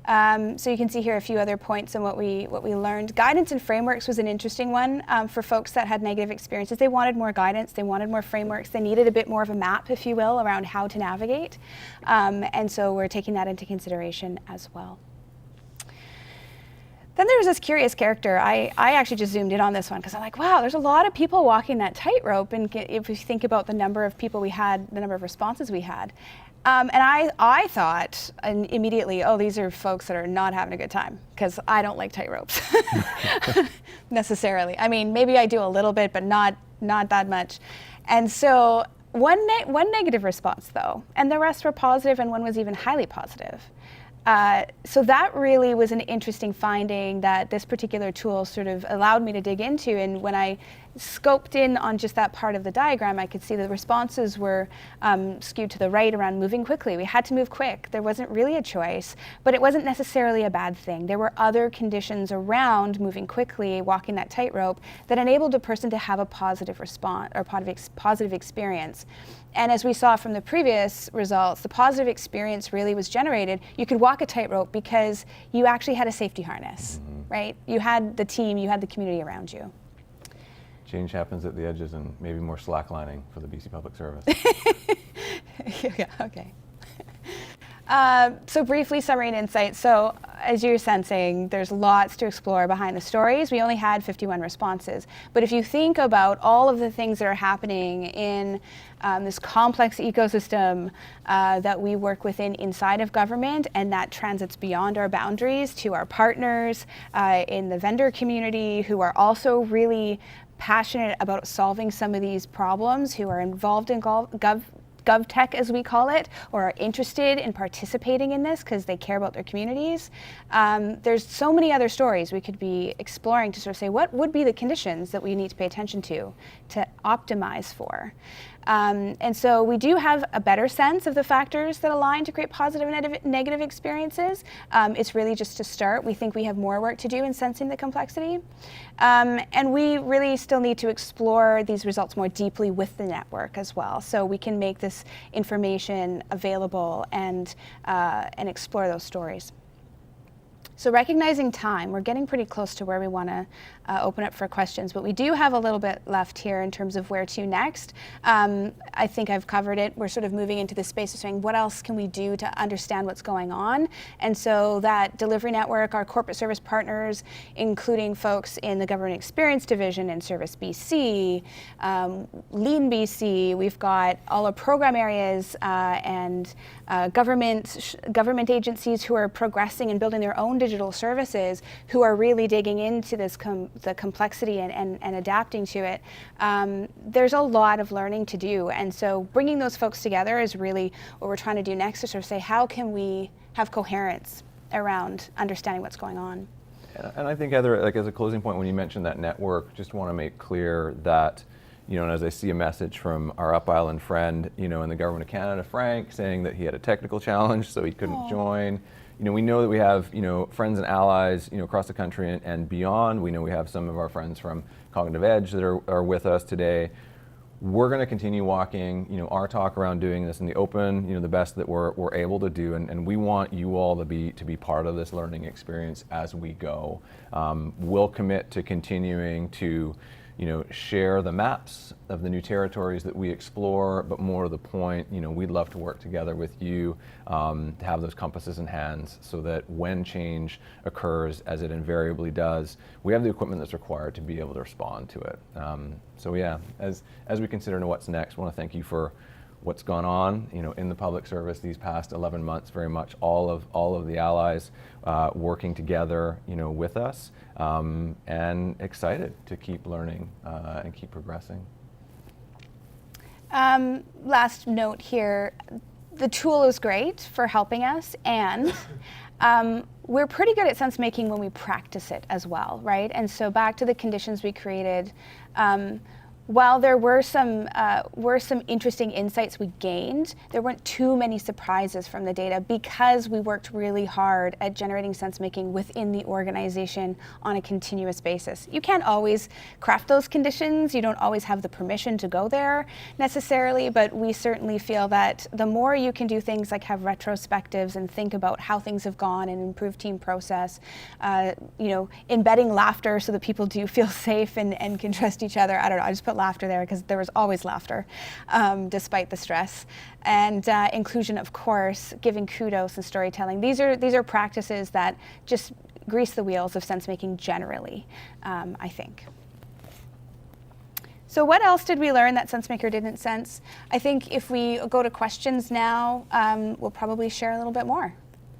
So you can see here a few other points on what we learned. Guidance and frameworks was an interesting one for folks that had negative experiences. They wanted more guidance, they wanted more frameworks, they needed a bit more of a map, if you will, around how to navigate. And so we're taking that into consideration as well. Then there was this curious character. I actually just zoomed in on this one because I'm like, wow, there's a lot of people walking that tightrope. And if you think about the number of people we had, the number of responses we had. And I thought immediately, oh, these are folks that are not having a good time because I don't like tightropes necessarily. I mean, maybe I do a little bit, but not that much. And so one negative response though, and the rest were positive and one was even highly positive. So that really was an interesting finding that this particular tool sort of allowed me to dig into. And when I scoped in on just that part of the diagram, I could see the responses were skewed to the right around moving quickly. We had to move quick. There wasn't really a choice, but it wasn't necessarily a bad thing. There were other conditions around moving quickly, walking that tightrope, that enabled a person to have a positive response or positive experience. And as we saw from the previous results, the positive experience really was generated. You could walk a tightrope because you actually had a safety harness, right? You had the team, you had the community around you. Change happens at the edges and maybe more slacklining for the BC Public Service. Yeah, okay. So briefly, Submarine Insight. So as you're sensing, there's lots to explore behind the stories. We only had 51 responses. But if you think about all of the things that are happening in this complex ecosystem that we work within inside of government, and that transits beyond our boundaries to our partners in the vendor community who are also really passionate about solving some of these problems, who are involved in GovTech, as we call it, or are interested in participating in this because they care about their communities. There's so many other stories we could be exploring to sort of say, what would be the conditions that we need to pay attention to optimize for? And so we do have a better sense of the factors that align to create positive and negative experiences. It's really just to start. We think we have more work to do in sensing the complexity. And we really still need to explore these results more deeply with the network as well, so we can make this information available and explore those stories. So recognizing time, we're getting pretty close to where we want to open up for questions, but we do have a little bit left here in terms of where to next. I think I've covered it. We're sort of moving into the space of saying, what else can we do to understand what's going on? And so that delivery network, our corporate service partners, including folks in the Government Experience Division and Service BC, Lean BC, we've got all our program areas and government agencies who are progressing and building their own digital services, who are really digging into this the complexity and adapting to it. There's a lot of learning to do, and so bringing those folks together is really what we're trying to do next, to sort of say, how can we have coherence around understanding what's going on? And I think, Heather, like as a closing point, when you mentioned that network, just want to make clear that, you know, and as I see a message from our Up Island friend, you know, in the Government of Canada, Frank, saying that he had a technical challenge, so he couldn't join. You know, we know that we have, you know, friends and allies, you know, across the country and beyond. We know we have some of our friends from Cognitive Edge that are with us today. We're going to continue walking, you know, our talk around doing this in the open, you know, the best that we're able to do, and we want you all to be part of this learning experience as we go. We'll commit to continuing to, you know, share the maps of the new territories that we explore, but more to the point, you know, we'd love to work together with you to have those compasses in hands so that when change occurs, as it invariably does, we have the equipment that's required to be able to respond to it. So yeah, as we consider what's next, I want to thank you for what's gone on, you know, in the public service these past 11 months. Very much all of the allies working together, you know, with us, and excited to keep learning and keep progressing. Last note here, the tool is great for helping us, and we're pretty good at sense making when we practice it as well, right? And so back to the conditions we created, while there were some interesting insights we gained, there weren't too many surprises from the data because we worked really hard at generating sense making within the organization on a continuous basis. You can't always craft those conditions. You don't always have the permission to go there necessarily, but we certainly feel that the more you can do things like have retrospectives and think about how things have gone and improve team process, you know, embedding laughter so that people do feel safe and can trust each other. I don't know, I just put laughter there because there was always laughter despite the stress, and inclusion, of course, giving kudos and storytelling. These are practices that just grease the wheels of sense making generally, I think. So what else did we learn that Sensemaker didn't sense? I think if we go to questions now, we'll probably share a little bit more.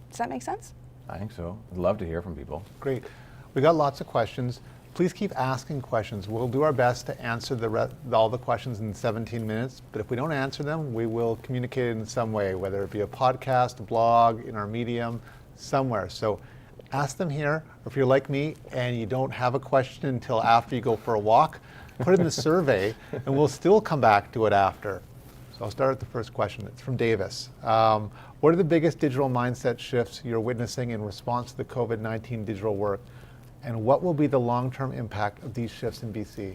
Does that make sense? I think so. I'd love to hear from people. Great. We got lots of questions. Please keep asking questions. We'll do our best to answer all the questions in 17 minutes, but if we don't answer them, we will communicate it in some way, whether it be a podcast, a blog, in our Medium, somewhere. So ask them here, or if you're like me and you don't have a question until after you go for a walk, put it in the survey and we'll still come back to it after. So I'll start with the first question. It's from Davis. What are the biggest digital mindset shifts you're witnessing in response to the COVID-19 digital work? And what will be the long-term impact of these shifts in BC?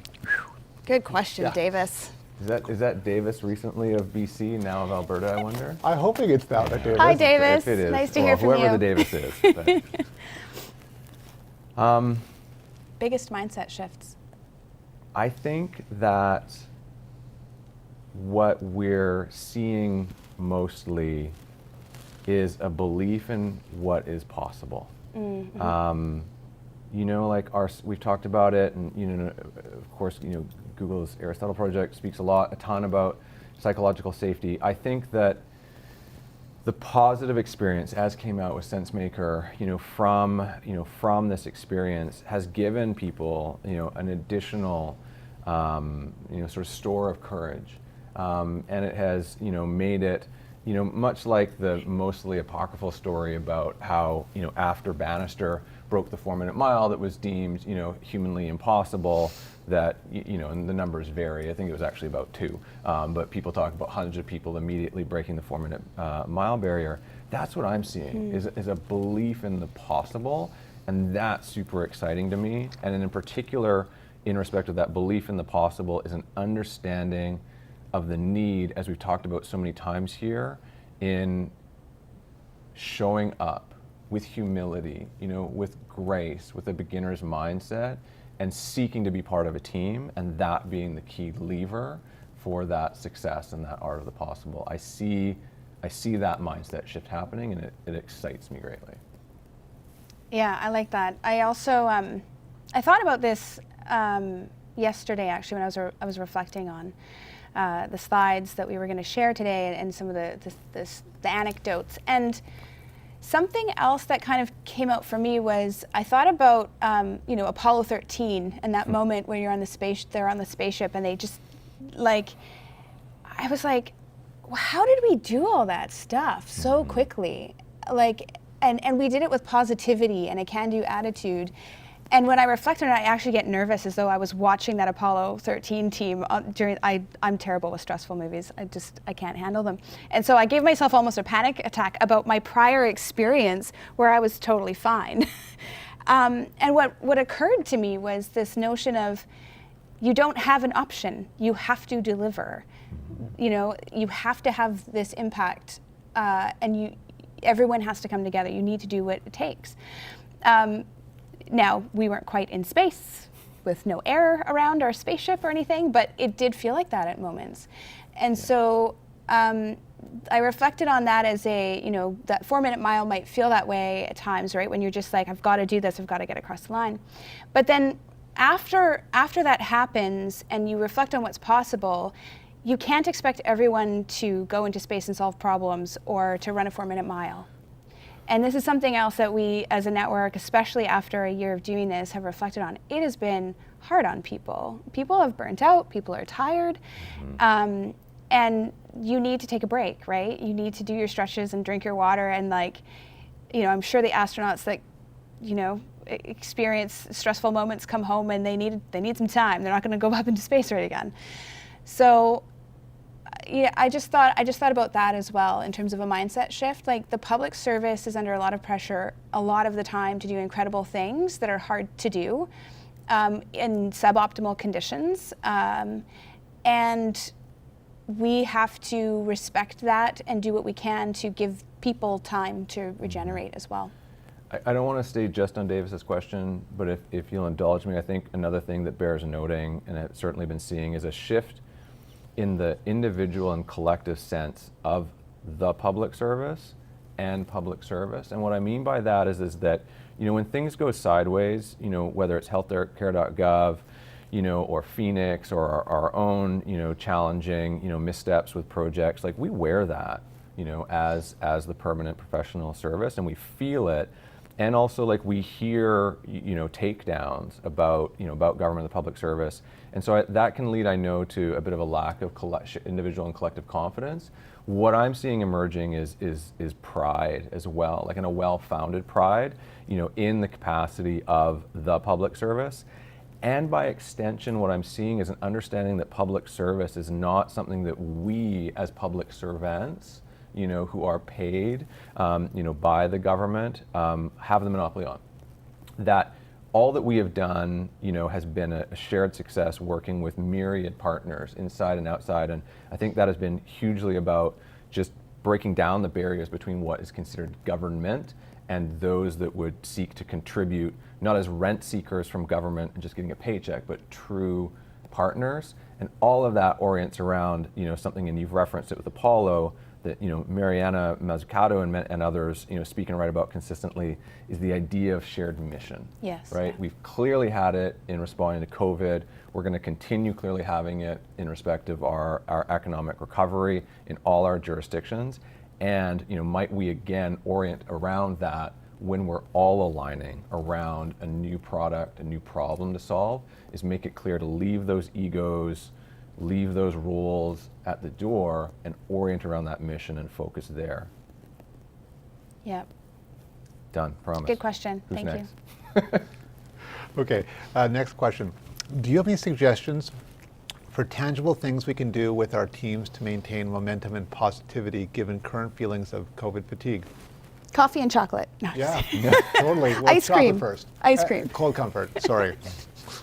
Good question, yeah. Davis. Is that Davis recently of BC, now of Alberta, I wonder? I'm hoping it's that, Davis. Hi, Davis. If it is. Nice to hear from you. Whoever the Davis is. But, biggest mindset shifts? I think that what we're seeing mostly is a belief in what is possible. You know, like we've talked about it, and you know, of course, you know, Google's Aristotle project speaks a ton about psychological safety. I think that the positive experience, as came out with Sensemaker, from this experience, has given people, an additional, sort of store of courage, and it has, made it, much like the mostly apocryphal story about how, after Bannister broke the 4-minute mile that was deemed, humanly impossible, that, and the numbers vary. I think it was actually about 2, but people talk about hundreds of people immediately breaking the 4-minute mile barrier. That's what I'm seeing, is a belief in the possible, and that's super exciting to me. And in particular, in respect of that belief in the possible, is an understanding of the need, as we've talked about so many times here, in showing up with humility, with grace, with a beginner's mindset, and seeking to be part of a team, and that being the key lever for that success and that art of the possible. I see that mindset shift happening, and it excites me greatly. Yeah, I like that. I also, I thought about this yesterday, actually, when I was reflecting on the slides that we were going to share today, and some of the anecdotes. And something else that kind of came out for me was, I thought about Apollo 13 and that moment where they're on the spaceship, and they just I was like, how did we do all that stuff so quickly? And we did it with positivity and a can-do attitude. And when I reflect on it, I actually get nervous, as though I was watching that Apollo 13 team I'm terrible with stressful movies. I can't handle them. And so I gave myself almost a panic attack about my prior experience where I was totally fine. And what occurred to me was this notion of, you don't have an option. You have to deliver. You have to have this impact, and everyone has to come together. You need to do what it takes. Now, we weren't quite in space with no air around our spaceship or anything, but it did feel like that at moments. And so I reflected on that as that 4-minute mile might feel that way at times, right? When you're just like, I've got to do this, I've got to get across the line. But then after that happens and you reflect on what's possible, you can't expect everyone to go into space and solve problems or to run a 4-minute mile. And this is something else that we, as a network, especially after a year of doing this, have reflected on. It has been hard on people. People have burnt out, people are tired, and you need to take a break, right? You need to do your stretches and drink your water, and I'm sure the astronauts that, experience stressful moments come home and they need some time. They're not going to go up into space right again. So yeah, I just thought about that as well in terms of a mindset shift. Like, the public service is under a lot of pressure a lot of the time to do incredible things that are hard to do in suboptimal conditions, and we have to respect that and do what we can to give people time to regenerate as well. I don't want to stay just on Davis's question, but if you'll indulge me, I think another thing that bears noting, and I've certainly been seeing, is a shift in the individual and collective sense of the public service and public service. And what I mean by that is that, when things go sideways, whether it's healthcare.gov, or Phoenix, or our own, challenging, missteps with projects, we wear that, as the permanent professional service, and we feel it. And also, we hear, takedowns about, about government and the public service. And so that can lead, I know, to a bit of a lack of individual and collective confidence. What I'm seeing emerging is pride as well, and a well-founded pride, in the capacity of the public service. And by extension, what I'm seeing is an understanding that public service is not something that we, as public servants, who are paid, by the government, have the monopoly on. That all that we have done, has been a shared success working with myriad partners inside and outside. And I think that has been hugely about just breaking down the barriers between what is considered government and those that would seek to contribute, not as rent seekers from government and just getting a paycheck, but true partners. And all of that orients around, something, and you've referenced it with Apollo, that Mariana Mazzucato and others speak and write about consistently is the idea of shared mission. Yes. Right. Yeah. We've clearly had it in responding to COVID. We're going to continue clearly having it in respect of our economic recovery in all our jurisdictions. And might we again orient around that when we're all aligning around a new product, a new problem to solve, is make it clear to leave those egos, leave those rules at the door, and orient around that mission and focus there. Yep. Done, promise. Good question. Who's Thank next? you. Okay, next question. Do you have any suggestions for tangible things we can do with our teams to maintain momentum and positivity given current feelings of COVID fatigue? Coffee and chocolate. No, Yeah, totally. Well, Ice chocolate cream. first. Ice cream. Cold comfort, sorry.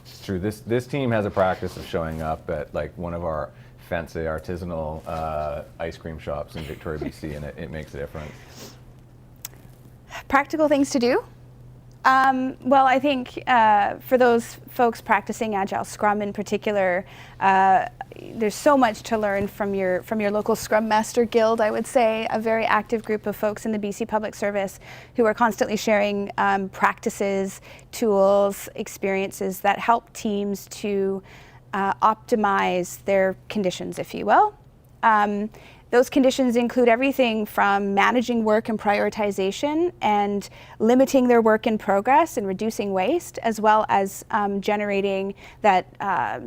It's true. This team has a practice of showing up at like one of our fancy artisanal ice cream shops in Victoria, BC, and it makes a difference. Practical things to do? Well, I think for those folks practicing Agile Scrum in particular, there's so much to learn from your local Scrum Master Guild, I would say, a very active group of folks in the BC Public Service who are constantly sharing practices, tools, experiences that help teams to optimize their conditions, if you will. Those conditions include everything from managing work and prioritization and limiting their work in progress and reducing waste, as well as generating that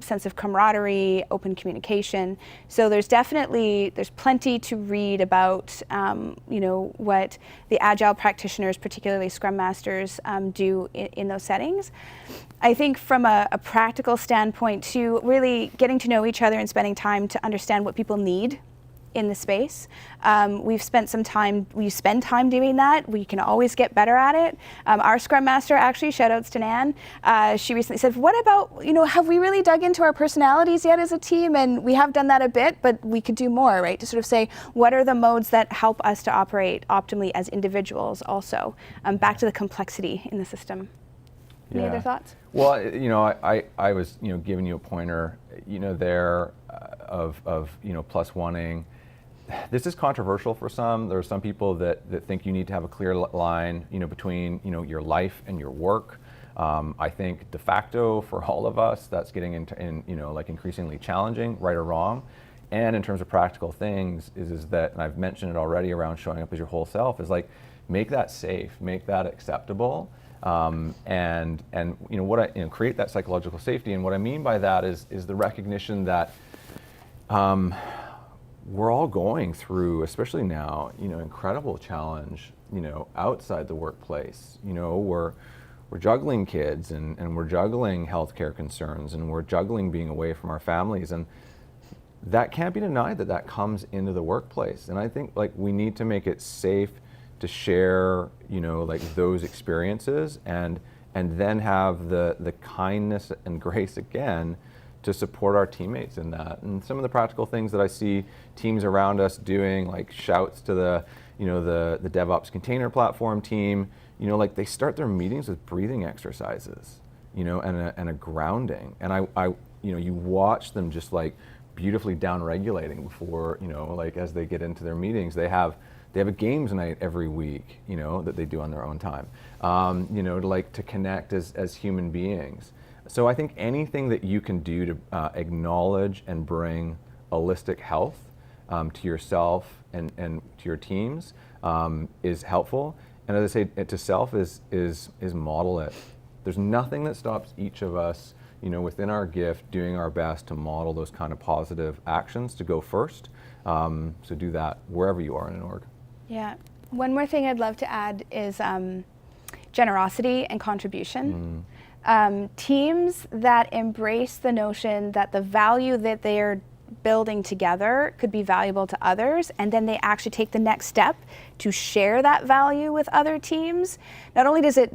sense of camaraderie, open communication. So there's plenty to read about, what the Agile practitioners, particularly Scrum Masters, do in those settings. I think from a practical standpoint too, really getting to know each other and spending time to understand what people need in the space. We spend time doing that. We can always get better at it. Our Scrum Master, actually, shout outs to Nan, she recently said, what about, have we really dug into our personalities yet as a team? And we have done that a bit, but we could do more, right? To sort of say, what are the modes that help us to operate optimally as individuals also? Back to the complexity in the system. Any other thoughts? Well, I was, giving you a pointer, there of plus oneing. This is controversial for some. There are some people that think you need to have a clear line, between, your life and your work. I think de facto for all of us, that's getting increasingly challenging, right or wrong. And in terms of practical things, is that, and I've mentioned it already around showing up as your whole self, is like, make that safe, make that acceptable. And create that psychological safety. And what I mean by that is the recognition that we're all going through, especially now, incredible challenge, outside the workplace. We're juggling kids and we're juggling healthcare concerns and we're juggling being away from our families, and that can't be denied that comes into the workplace. And I think we need to make it safe to share, those experiences and then have the kindness and grace again to support our teammates in that. And some of the practical things that I see teams around us doing, like shouts to the DevOps container platform team, they start their meetings with breathing exercises, and a grounding. And I you watch them just beautifully down-regulating before, as they get into their meetings. They have a games night every week, that they do on their own time, to connect as human beings. So I think anything that you can do to acknowledge and bring holistic health to yourself and to your teams is helpful. And as I say, to self is model it. There's nothing that stops each of us, within our gift, doing our best to model those kind of positive actions to go first. So do that wherever you are in an org. Yeah. One more thing I'd love to add is generosity and contribution. Teams that embrace the notion that the value that they're building together could be valuable to others, and then they actually take the next step to share that value with other teams. Not only does it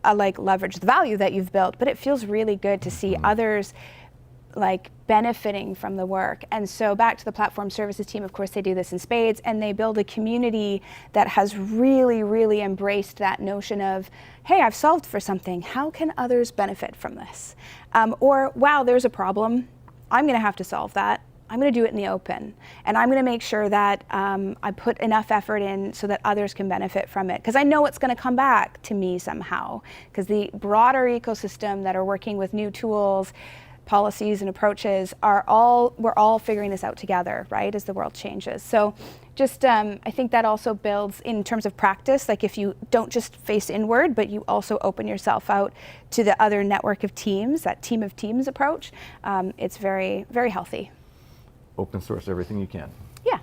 leverage the value that you've built, but it feels really good to see others benefiting from the work. And so back to the platform services team, of course, they do this in spades, and they build a community that has really, really embraced that notion of, hey, I've solved for something. How can others benefit from this? Or, wow, there's a problem. I'm going to have to solve that. I'm going to do it in the open, and I'm going to make sure that I put enough effort in so that others can benefit from it, because I know it's going to come back to me somehow, because the broader ecosystem that are working with new tools, policies and approaches we're all figuring this out together, right, as the world changes. So just I think that also builds in terms of practice, like if you don't just face inward, but you also open yourself out to the other network of teams, that team of teams approach, it's very, very healthy. Open source everything you can. Yeah,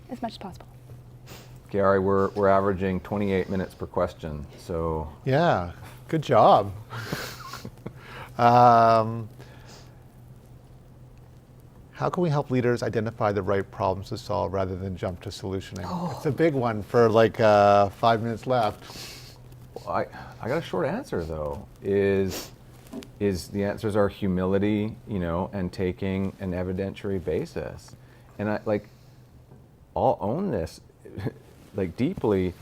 as much as possible. Okay, Ari, we're averaging 28 minutes per question, so. Yeah, good job. How can we help leaders identify the right problems to solve rather than jump to solutioning? It's a big one for like 5 minutes left. Well, I got a short answer though, is the answers are humility, and taking an evidentiary basis. And I'll own this, like deeply,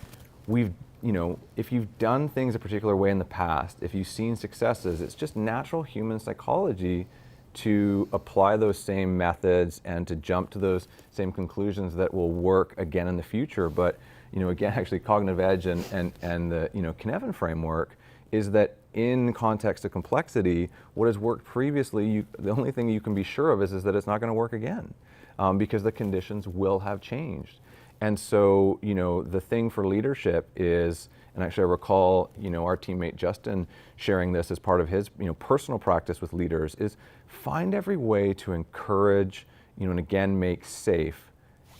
if you've done things a particular way in the past, if you've seen successes, it's just natural human psychology to apply those same methods and to jump to those same conclusions that will work again in the future. But again, actually, cognitive edge and the Cynefin framework is that in context of complexity, what has worked previously, the only thing you can be sure of is that it's not going to work again, because the conditions will have changed. And so the thing for leadership is, and actually I recall our teammate Justin sharing this as part of his personal practice with leaders, is find every way to encourage and again make safe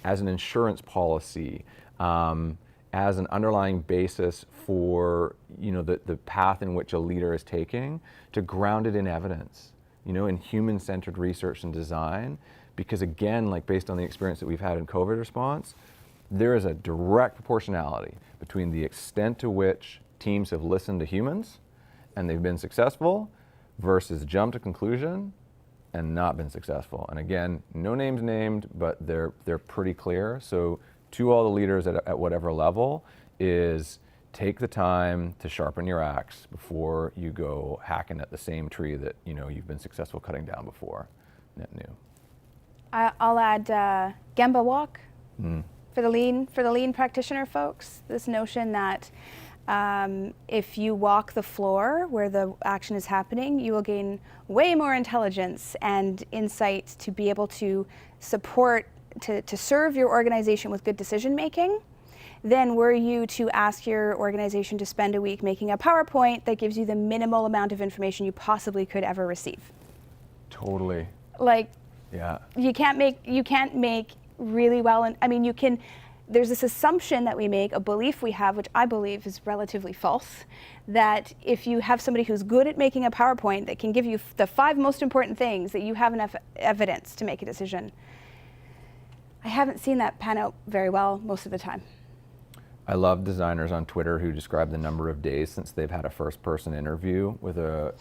as an insurance policy, as an underlying basis for the path in which a leader is taking, to ground it in evidence, in human-centered research and design. Because again, like based on the experience that we've had in COVID response, there is a direct proportionality between the extent to which teams have listened to humans and they've been successful versus jump to conclusion and not been successful. And again, no names named, but they're pretty clear. So to all the leaders at whatever level is take the time to sharpen your axe before you go hacking at the same tree that you've been successful cutting down before. Net new. I'll add Gemba walk. For the lean practitioner folks, this notion that if you walk the floor where the action is happening, you will gain way more intelligence and insight to be able to support, to serve your organization with good decision making, than were you to ask your organization to spend a week making a PowerPoint that gives you the minimal amount of information you possibly could ever receive. Totally. Yeah. You can't make really well, and I mean you can. There's this assumption that we make, a belief we have, which I believe is relatively false, that if you have somebody who's good at making a PowerPoint that can give you the 5 most important things, that you have enough evidence to make a decision. I haven't seen that pan out very well most of the time. I love designers on Twitter who describe the number of days since they've had a first-person interview with a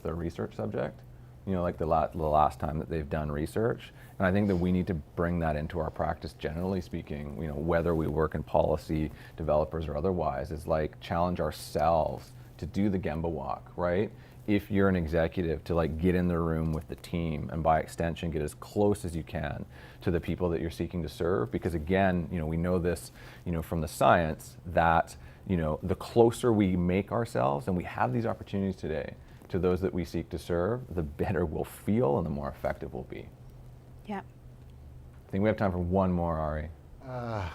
research subject. Like the last time that they've done research. And I think that we need to bring that into our practice, generally speaking, whether we work in policy, developers or otherwise, is like challenge ourselves to do the Gemba walk, right? If you're an executive, to like get in the room with the team and by extension, get as close as you can to the people that you're seeking to serve. Because again, we know this, from the science that, the closer we make ourselves, and we have these opportunities today, to those that we seek to serve, the better we'll feel and the more effective we'll be. Yeah. I think we have time for one more, Ari. I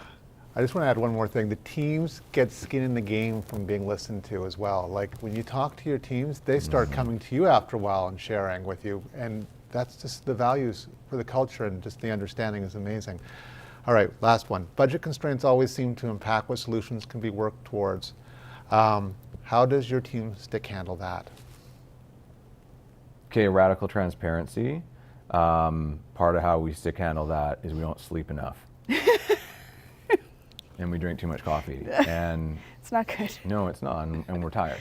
just want to add one more thing. The teams get skin in the game from being listened to as well. Like when you talk to your teams, they start coming to you after a while and sharing with you. And that's just the values for the culture, and just the understanding is amazing. All right, last one. Budget constraints always seem to impact what solutions can be worked towards. How does your team stick handle that? Okay, radical transparency. Part of how we stick handle that is we don't sleep enough. And we drink too much coffee. And it's not good. No, it's not, and we're tired.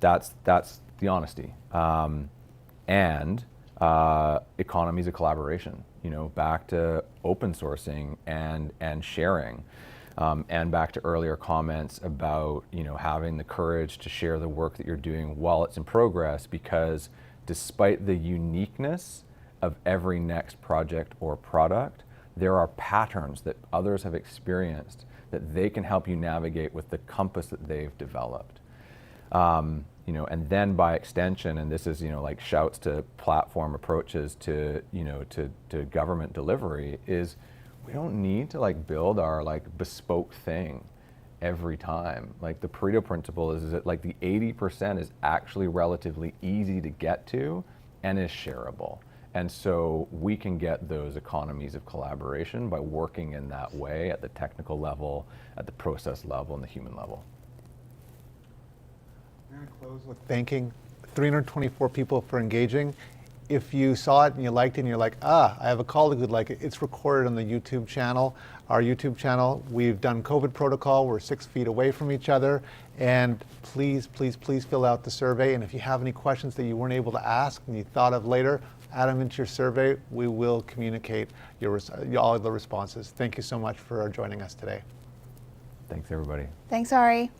That's the honesty. And economies of collaboration, back to open sourcing and sharing. And back to earlier comments about having the courage to share the work that you're doing while it's in progress, because despite the uniqueness of every next project or product, there are patterns that others have experienced that they can help you navigate with the compass that they've developed. You know, and then by extension, and this is, you know, like shouts to platform approaches to, you know, to government delivery, is we don't need to like build our like bespoke thing every time. Like the Pareto principle is that like the 80% is actually relatively easy to get to and is shareable. And so we can get those economies of collaboration by working in that way at the technical level, at the process level, and the human level. I'm going to close with thanking 324 people for engaging. If you saw it and you liked it and you're like, I have a colleague who'd like it, it's recorded on the YouTube channel. Our YouTube channel, we've done COVID protocol, we're 6 feet away from each other, and please, please, please fill out the survey. And if you have any questions that you weren't able to ask and you thought of later, add them into your survey. We will communicate all of the responses. Thank you so much for joining us today. Thanks, everybody. Thanks, Ari.